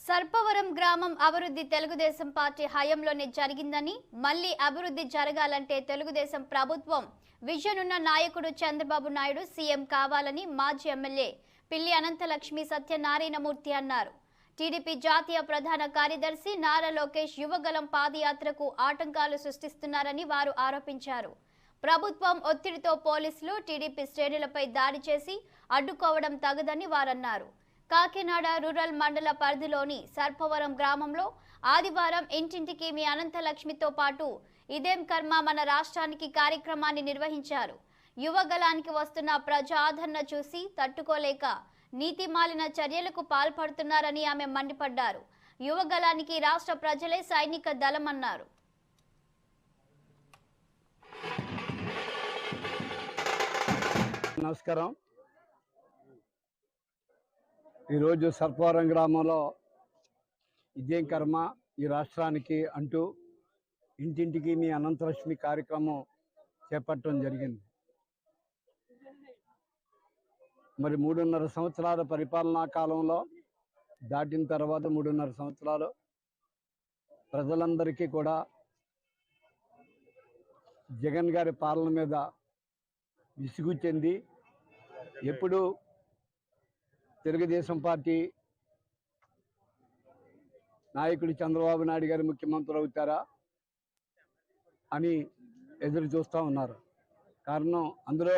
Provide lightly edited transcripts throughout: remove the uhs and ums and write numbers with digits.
సర్పవరం గ్రామం అభివృద్ధి తెలుగుదేశం పార్టీ హయాంలోనే జరిగిందని, మళ్లీ అభివృద్ధి జరగాలంటే తెలుగుదేశం ప్రభుత్వం విజన్ ఉన్న నాయకుడు చంద్రబాబు నాయుడు సీఎం కావాలని మాజీ ఎమ్మెల్యే పిల్లి అనంతలక్ష్మి సత్యనారాయణమూర్తి అన్నారు. టీడీపీ జాతీయ ప్రధాన కార్యదర్శి నారా లోకేష్ యువగలం పాదయాత్రకు ఆటంకాలు సృష్టిస్తున్నారని వారు ఆరోపించారు. ప్రభుత్వం ఒత్తిడితో పోలీసులు టీడీపీ శ్రేణులపై దాడి చేసి అడ్డుకోవడం తగదని వారన్నారు. కాకినాడ రూరల్ మండల పరిధిలోని సర్పవరం గ్రామంలో ఆదివారం ఇంటింటికి మీ అనంతలక్ష్మితో పాటు ఇదేం కర్మ మన రాష్ట్రానికి కార్యక్రమాన్ని నిర్వహించారు. యువగలానికి వస్తున్న ప్రజా ఆదరణ చూసి తట్టుకోలేక నీతిమాలిన చర్యలకు పాల్పడుతున్నారని ఆమె మండిపడ్డారు. యువగలానికి రాష్ట్ర ప్రజలే సైనిక దళమన్నారు. నమస్కారం. ఈరోజు సర్పవరం గ్రామంలో ఇదేం కర్మ ఈ రాష్ట్రానికి అంటూ ఇంటింటికి మీ అనంతలక్ష్మి కార్యక్రమం చేపట్టడం జరిగింది. మరి 3.5 సంవత్సరాల పరిపాలనా కాలంలో దాటిన తర్వాత 3.5 సంవత్సరాలు ప్రజలందరికీ కూడా జగన్ గారి పాలన మీద విసుగు చెంది ఎప్పుడు తెలుగుదేశం పార్టీ నాయకుడు చంద్రబాబు నాయుడు గారు ముఖ్యమంత్రి అవుతారా అని ఎదురు చూస్తూ ఉన్నారు. కారణం అందులో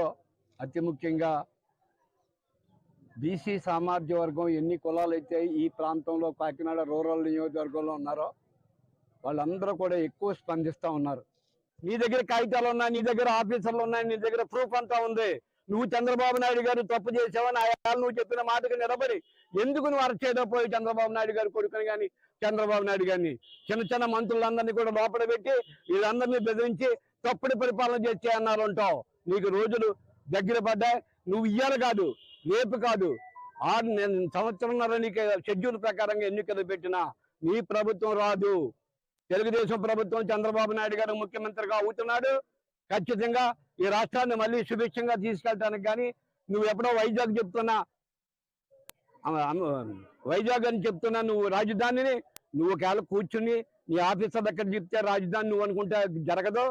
అతి ముఖ్యంగా బీసీ సామాజిక వర్గం ఎన్ని కులాలు అయితే ఈ ప్రాంతంలో కాకినాడ రూరల్ నియోజకవర్గంలో ఉన్నారో వాళ్ళందరూ కూడా ఎక్కువ స్పందిస్తూ ఉన్నారు. నీ దగ్గర కాగితాలు ఉన్నాయి, నీ దగ్గర ఆఫీసర్లు ఉన్నాయి, నీ దగ్గర ప్రూఫ్ అంతా ఉంది. నువ్వు చంద్రబాబు నాయుడు గారు తప్పు చేసావని నువ్వు చెప్పిన మాటకు నిలబడి ఎందుకు నువ్వు అరెస్ట్ చేయకపోయి చంద్రబాబు నాయుడు గారు కొడుకుని కానీ చంద్రబాబు నాయుడు గారిని చిన్న మంత్రులందరినీ కూడా లోపల పెట్టి వీళ్ళందరినీ బెదిరించి తప్పుడు పరిపాలన చేసే అన్నారు అంటావు. నీకు రోజులు దగ్గర పడ్డాయి. నువ్వు ఇయ్యాలి కాదు, రేపు కాదు, 6 సంవత్సరంన్నర నీకు షెడ్యూల్ ప్రకారంగా ఎన్నికలు పెట్టినా నీ ప్రభుత్వం రాదు. తెలుగుదేశం ప్రభుత్వం చంద్రబాబు నాయుడు గారు ముఖ్యమంత్రిగా అవుతున్నాడు. ఖచ్చితంగా ఈ రాష్ట్రాన్ని మళ్ళీ సుభిక్షంగా తీసుకెళ్ళటానికి కానీ నువ్వు ఎప్పుడో వైజాగ్ అని చెప్తున్నా నువ్వు రాజధానిని నువ్వు ఒకవేళ కూర్చుని నీ ఆఫీసర్ దగ్గర చెప్తే రాజధాని నువ్వు అనుకుంటే జరగదు.